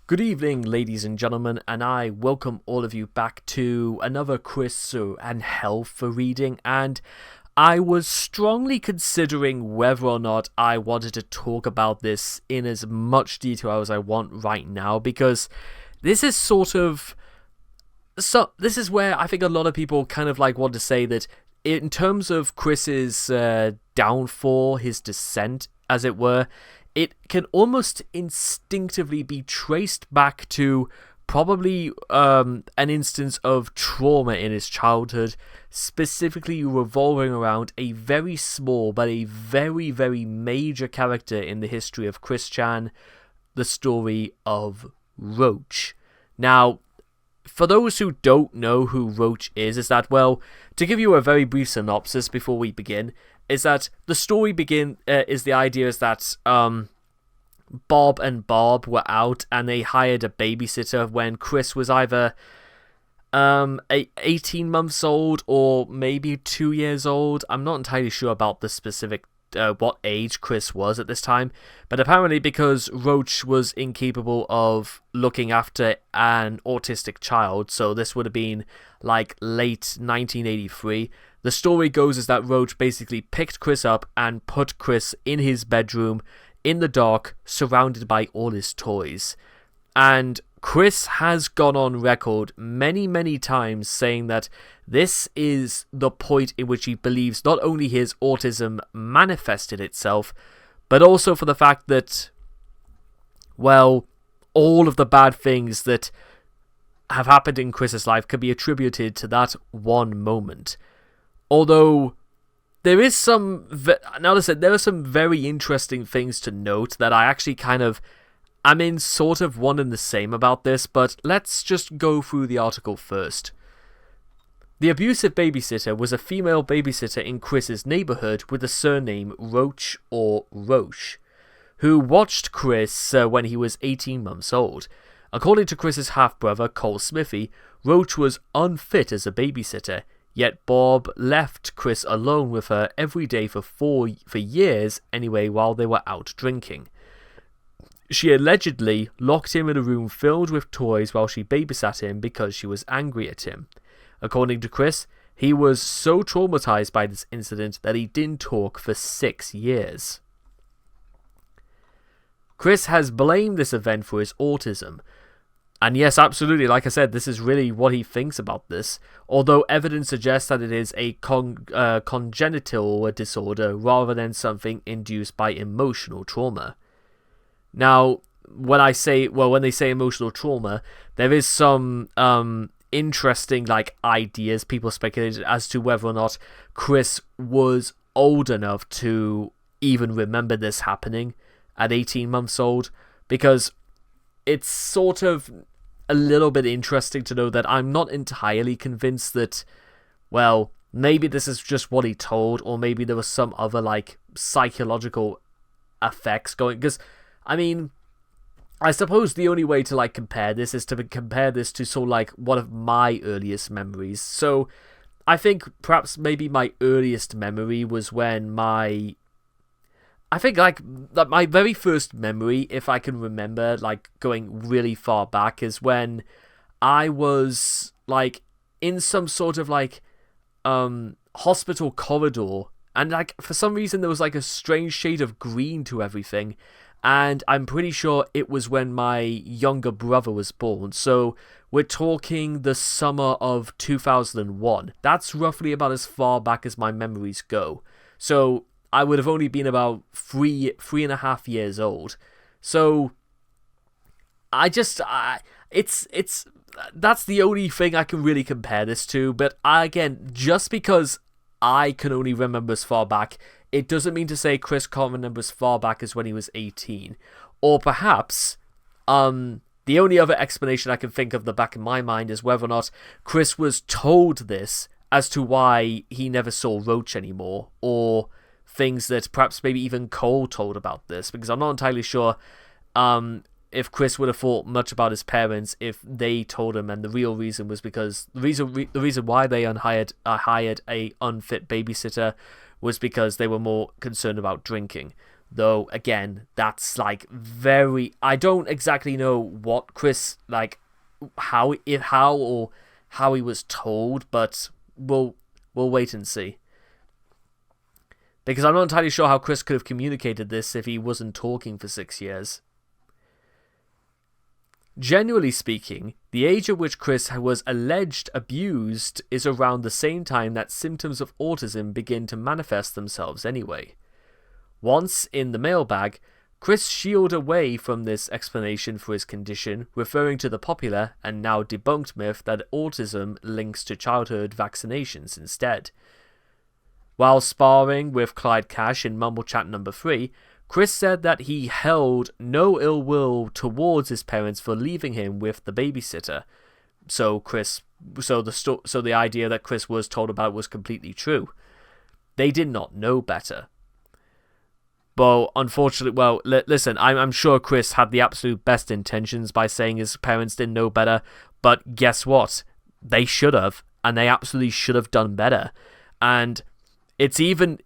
Good evening, ladies and gentlemen, and I welcome all of you back to another Chris and Hell for reading. And I was strongly considering whether or not I wanted to talk about this in as much detail as I want right now, because this is this is where I think a lot of people kind of like want to say that in terms of Chris's downfall, his descent, as it were, it can almost instinctively be traced back to probably an instance of trauma in his childhood, specifically revolving around a very small but a very, very major character in the history of Chris Chan, the story of Roach. Now, for those who don't know who Roach is that, well, to give you a very brief synopsis before we begin, is that the story is the idea is that Bob and Bob were out and they hired a babysitter when Chris was either 18 months old or maybe 2 years old. I'm not entirely sure about the specific what age Chris was at this time, but apparently because Roach was incapable of looking after an autistic child, so this would have been like late 1983, the story goes is that Roach basically picked Chris up and put Chris in his bedroom in the dark, surrounded by all his toys. And Chris has gone on record many, many times saying that this is the point in which he believes not only his autism manifested itself, but also for the fact that, well, all of the bad things that have happened in Chris's life can be attributed to that one moment. Although there is there are some very interesting things to note that I actually I'm in sort of one and the same about this, but let's just go through the article first. The abusive babysitter was a female babysitter in Chris's neighborhood with the surname Roach or Roche, who watched Chris when he was 18 months old. According to Chris's half-brother, Cole Smithy, Roach was unfit as a babysitter, yet Bob left Chris alone with her every day for years anyway while they were out drinking. She allegedly locked him in a room filled with toys while she babysat him because she was angry at him. According to Chris, he was so traumatized by this incident that he didn't talk for 6 years. Chris has blamed this event for his autism. And yes, absolutely, like I said, this is really what he thinks about this, although evidence suggests that it is a congenital disorder rather than something induced by emotional trauma. Now, when they say emotional trauma, there is some interesting ideas people speculated as to whether or not Chris was old enough to even remember this happening at 18 months old, because it's sort of a little bit interesting to know that I'm not entirely convinced that, well, maybe this is just what he told, or maybe there was some other psychological effects going, because I mean, I suppose the only way to compare this is to compare this to sort of one of my earliest memories. So I think perhaps maybe my earliest memory was when my very first memory, if I can remember, going really far back, is when I was in some sort of hospital corridor, and for some reason there was a strange shade of green to everything. And I'm pretty sure it was when my younger brother was born. So we're talking the summer of 2001. That's roughly about as far back as my memories go. So I would have only been about three and a half years old. So that's the only thing I can really compare this to. But again, just because I can only remember as far back, it doesn't mean to say Chris can't remember as far back as when he was 18. Or perhaps, the only other explanation I can think of the back of my mind is whether or not Chris was told this as to why he never saw Roach anymore, or things that perhaps maybe even Cole told about this, because I'm not entirely sure if Chris would have thought much about his parents if they told him, and the real reason was because the reason why they hired a unfit babysitter was because they were more concerned about drinking. Though, again, that's like very... I don't exactly know what Chris, like, how he was told, but we'll wait and see. Because I'm not entirely sure how Chris could have communicated this if he wasn't talking for 6 years. Generally speaking, the age at which Chris was alleged abused is around the same time that symptoms of autism begin to manifest themselves anyway. Once in the mailbag, Chris shielded away from this explanation for his condition, referring to the popular and now debunked myth that autism links to childhood vaccinations instead. While sparring with Clyde Cash in Mumble Chat number 3, Chris said that he held no ill will towards his parents for leaving him with the babysitter. So the idea that Chris was told about was completely true. They did not know better. But unfortunately, listen, I'm sure Chris had the absolute best intentions by saying his parents didn't know better, but guess what? They should have, and they absolutely should have done better. And it's even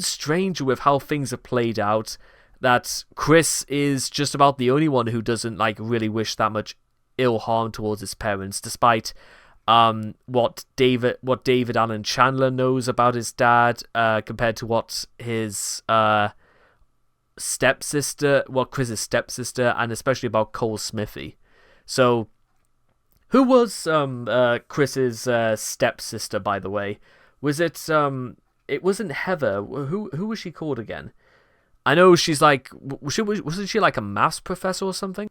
stranger with how things have played out that Chris is just about the only one who doesn't like really wish that much ill harm towards his parents, despite what David Allen Chandler knows about his dad compared to what his Chris's stepsister, and especially about Cole Smithy. So, who was Chris's stepsister, by the way? Was it it wasn't Heather. Who was she called again? I know she's like... Wasn't she like a maths professor or something?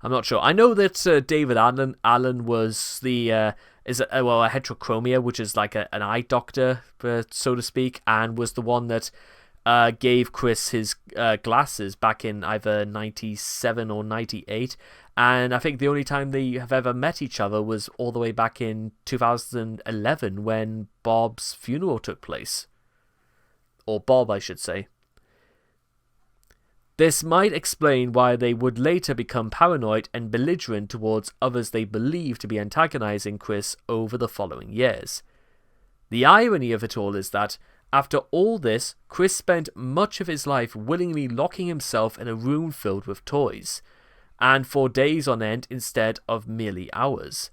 I'm not sure. I know that David Allen was the... a heterochromia, which is like an eye doctor, so to speak, and was the one that gave Chris his glasses back in either 97 or 98. And I think the only time they have ever met each other was all the way back in 2011 when Bob's funeral took place. Or Bob, I should say. This might explain why they would later become paranoid and belligerent towards others they believe to be antagonizing Chris over the following years. The irony of it all is that, after all this, Chris spent much of his life willingly locking himself in a room filled with toys, and for days on end instead of merely hours.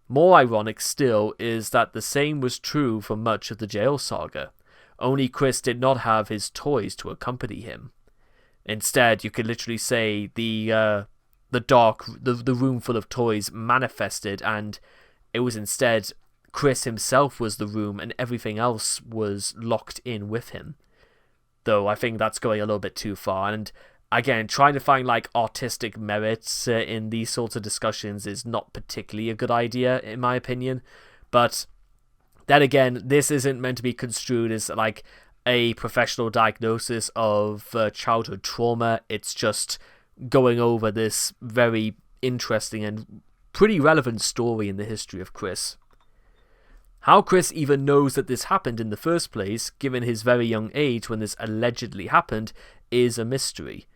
More ironic still is that the same was true for much of the jail saga, only Chris did not have his toys to accompany him. Instead, you could literally say the room full of toys manifested, and it was instead Chris himself was the room and everything else was locked in with him. Though I think that's going a little bit too far, and again, trying to find like artistic merits in these sorts of discussions is not particularly a good idea, in my opinion. But then again, this isn't meant to be construed as like a professional diagnosis of childhood trauma. It's just going over this very interesting and pretty relevant story in the history of Chris. How Chris even knows that this happened in the first place, given his very young age when this allegedly happened, is a mystery.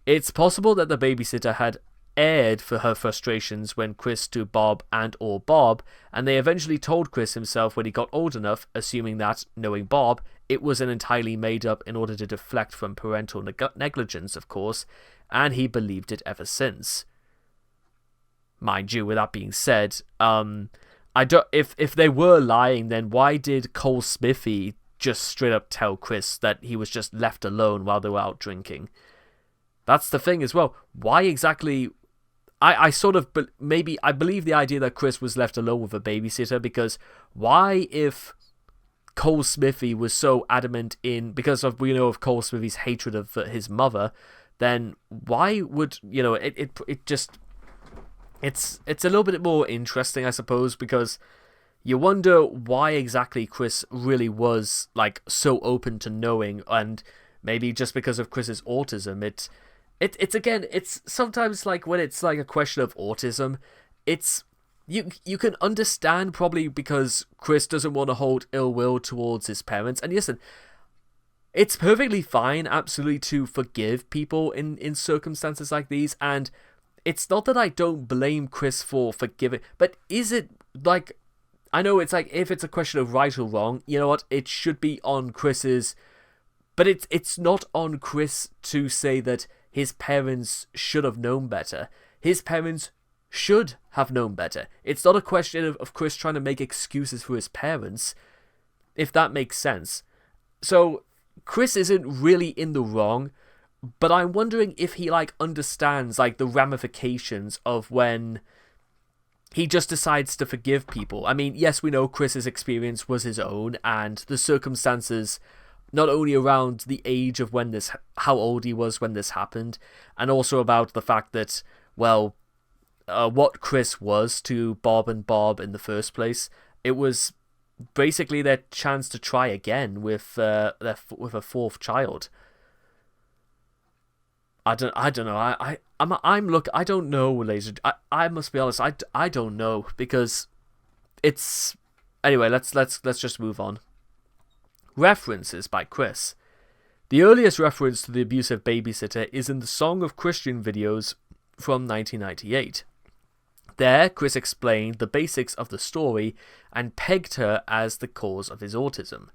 It's possible that the babysitter had aired for her frustrations when Chris to Bob or Bob, and they eventually told Chris himself when he got old enough, assuming that, knowing Bob, it was an entirely made up in order to deflect from parental negligence, of course, and he believed it ever since. Mind you, with that being said, if they were lying, then why did Cole Smithy just straight up tell Chris that he was just left alone while they were out drinking? That's the thing as well. Why exactly... I believe the idea that Chris was left alone with a babysitter, because why, if Cole Smithy was so adamant because we know of Cole Smithy's hatred of his mother, then why would, it's a little bit more interesting, I suppose, because you wonder why exactly Chris really was like so open to knowing, and maybe just because of Chris's autism. It's sometimes like when it's like a question of autism, it's you can understand probably because Chris doesn't want to hold ill will towards his parents. And listen, it's perfectly fine, absolutely, to forgive people in circumstances like these, and it's not that I don't blame Chris for forgiving, but is it like, I know it's like, if it's a question of right or wrong, you know what, it should be on Chris's But it's not on Chris to say that his parents should have known better. His parents should have known better. It's not a question of Chris trying to make excuses for his parents, if that makes sense. So Chris isn't really in the wrong, but I'm wondering if he understands the ramifications of when he just decides to forgive people. I mean, yes, we know Chris's experience was his own, and the circumstances not only around the age of how old he was when this happened, and also about the fact that, well, what Chris was to Bob and Bob in the first place. It was basically their chance to try again with a fourth child. I don't know. I don't know, Laser. I must be honest. I don't know, because it's anyway. Let's just move on. References by Chris. The earliest reference to the abusive babysitter is in the Song of Christian videos from 1998. There, Chris explained the basics of the story and pegged her as the cause of his autism.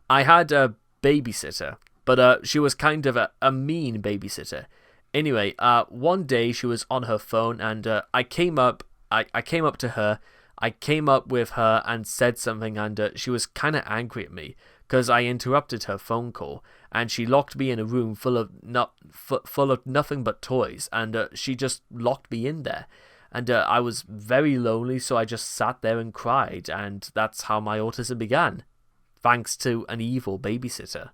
I had a babysitter, but she was kind of a mean babysitter. Anyway, one day she was on her phone, and I came up to her. I came up with her and said something, and she was kind of angry at me because I interrupted her phone call, and she locked me in a room full of nothing but toys, and she just locked me in there. And I was very lonely, so I just sat there and cried, and that's how my autism began, thanks to an evil babysitter.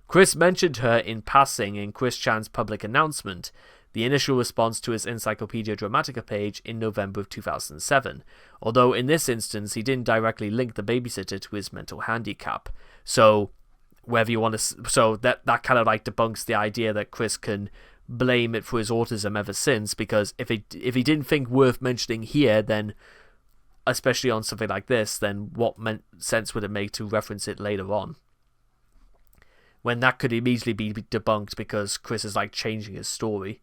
Chris mentioned her in passing in Chris Chan's public announcement, the initial response to his Encyclopedia Dramatica page in November of 2007, although in this instance he didn't directly link the babysitter to his mental handicap. So, whether you want to, so that kind of debunks the idea that Chris can blame it for his autism ever since, because if he didn't think worth mentioning here, then especially on something like this, then what sense would it make to reference it later on, when that could immediately be debunked because Chris is changing his story.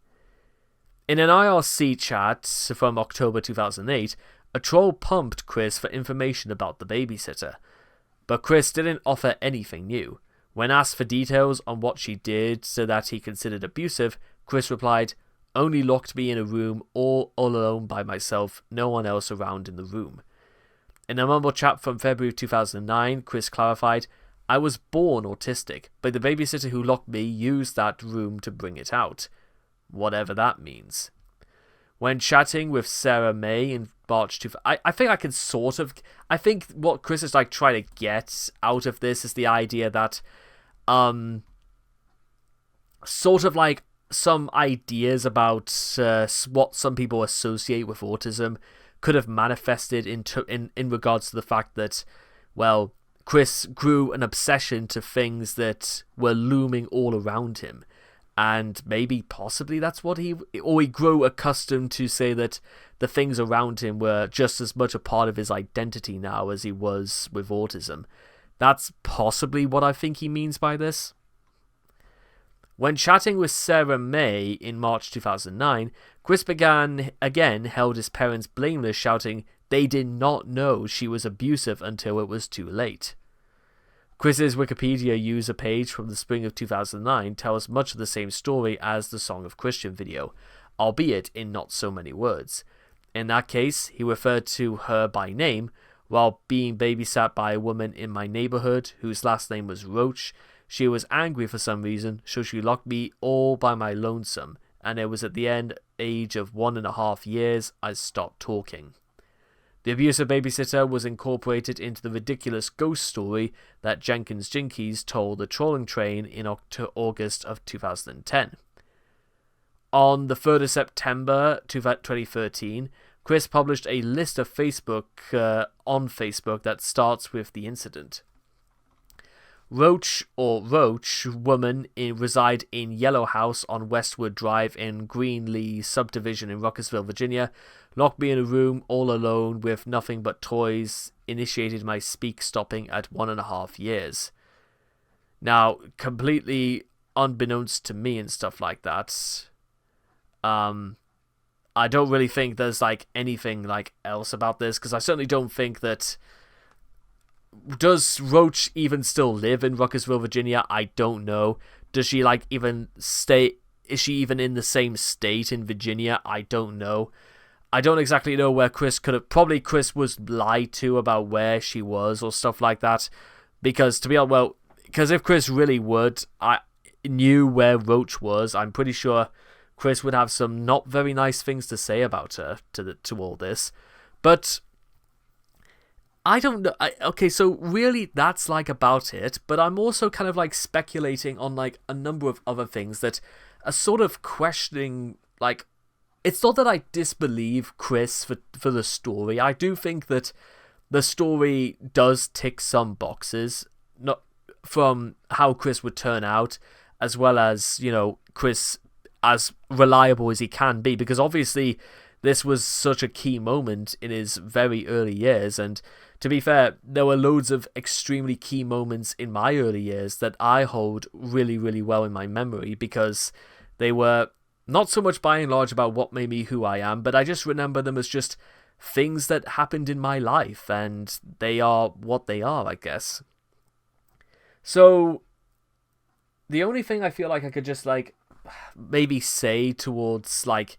In an IRC chat from October 2008, a troll pumped Chris for information about the babysitter, but Chris didn't offer anything new. When asked for details on what she did so that he considered abusive, Chris replied, "Only locked me in a room all alone by myself, no one else around in the room." In a mumble chat from February 2009, Chris clarified, "I was born autistic, but the babysitter who locked me used that room to bring it out." Whatever that means. When chatting with Sarah May in March 2000, I think I can sort of... I think what Chris is trying to get out of this is the idea that sort of some ideas about what some people associate with autism could have manifested in regards to the fact that, well, Chris grew an obsession to things that were looming all around him. And maybe, possibly, that's what he grew accustomed to say that the things around him were just as much a part of his identity now as he was with autism. That's possibly what I think he means by this. When chatting with Sarah May in March 2009, Chris again held his parents blameless, shouting they did not know she was abusive until it was too late. Chris's Wikipedia user page from the spring of 2009 tells much of the same story as the Song of Christian video, albeit in not so many words. In that case, he referred to her by name. While being babysat by a woman in my neighborhood whose last name was Roach, she was angry for some reason, so she locked me all by my lonesome, and it was at the age of 1.5 years I stopped talking. The abusive babysitter was incorporated into the ridiculous ghost story that Jenkins Jinkies told the Trolling Train in August of 2010. On the 3rd of September 2013, Chris published a list of on Facebook that starts with the incident. Roach, woman, reside in Yellow House on Westwood Drive in Greenlee subdivision in Ruckersville, Virginia. Locked me in a room all alone with nothing but toys. Initiated my speak stopping at 1.5 years. Now, completely unbeknownst to me and stuff like that, I don't really think there's anything else about this, because I certainly don't think that does Roach even still live in Ruckersville, Virginia? I don't know. Does she like even stay? Is she even in the same state in Virginia? I don't know. I don't exactly know where Chris could have. Probably Chris was lied to about where she was or stuff like that. Because to be honest, well, because if Chris really knew where Roach was, I'm pretty sure Chris would have some not very nice things to say about her to all this. But I don't know. Okay, so really that's like about it. But I'm also kind of like speculating on like a number of other things that are sort of questioning. Like, it's not that I disbelieve Chris for the story. I do think that the story does tick some boxes, not from how Chris would turn out, as well as, you know, Chris as reliable as he can be, because obviously this was such a key moment in his very early years, and to be fair, there were loads of extremely key moments in my early years that I hold really, really well in my memory, because they were not so much by and large about what made me who I am, but I just remember them as just things that happened in my life, and they are what they are, I guess. So, the only thing I feel like I could just, like, maybe say towards, like,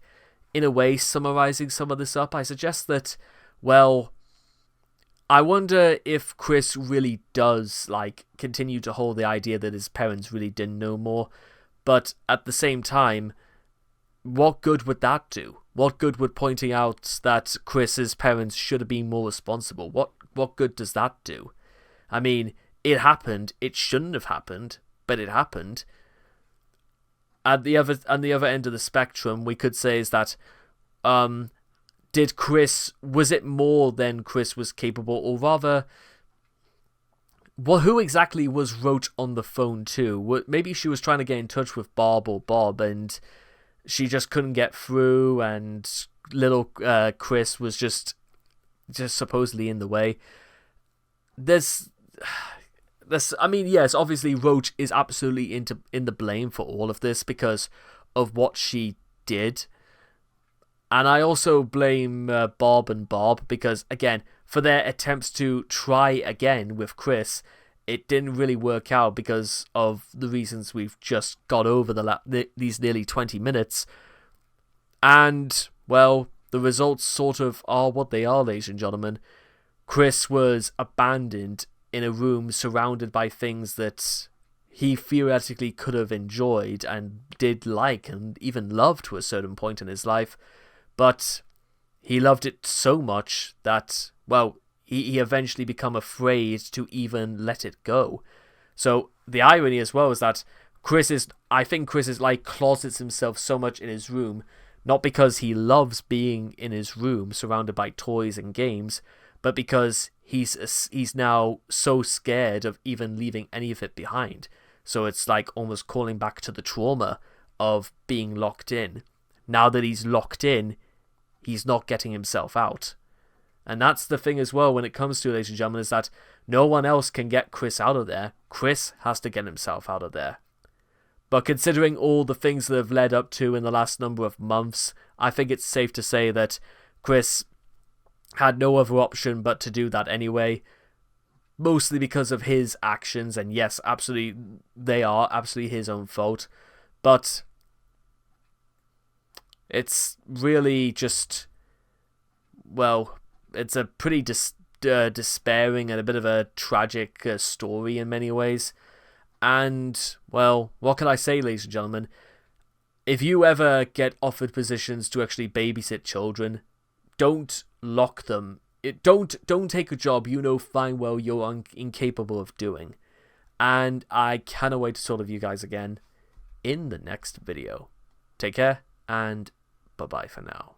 in a way, summarizing some of this up, I suggest that, well, I wonder if Chris really does, like, continue to hold the idea that his parents really didn't know more, but at the same time, what good would that do? What good would pointing out that Chris's parents should have been more responsible? What good does that do? I mean, it happened. It shouldn't have happened, but it happened. On the other end of the spectrum, we could say is that, was it more than Chris was capable, or rather, well, who exactly was Roach on the phone to? Maybe she was trying to get in touch with Bob or Bob, and she just couldn't get through, and little Chris was just supposedly in the way. I mean, yes, obviously Roach is absolutely in the blame for all of this because of what she did. And I also blame Bob and Bob because, again, for their attempts to try again with Chris, it didn't really work out because of the reasons we've just got over these nearly 20 minutes. And, well, the results sort of are what they are, ladies and gentlemen. Chris was abandoned in a room surrounded by things that he theoretically could have enjoyed and did like and even loved to a certain point in his life. But he loved it so much that, well, he eventually became afraid to even let it go. So the irony as well is that I think Chris is like closets himself so much in his room, not because he loves being in his room surrounded by toys and games, but because he's now so scared of even leaving any of it behind. So it's like almost calling back to the trauma of being locked in. Now that he's locked in, he's not getting himself out. And that's the thing as well when it comes to, ladies and gentlemen, is that no one else can get Chris out of there. Chris has to get himself out of there. But considering all the things that have led up to in the last number of months, I think it's safe to say that Chris had no other option but to do that anyway. Mostly because of his actions, and yes, absolutely, they are absolutely his own fault. But it's really just, well, it's a pretty despairing and a bit of a tragic story in many ways. And, well, what can I say, ladies and gentlemen? If you ever get offered positions to actually babysit children, don't lock them. Don't take a job you know fine well you're incapable of doing. And I cannot wait to talk to you guys again in the next video. Take care, and bye-bye for now.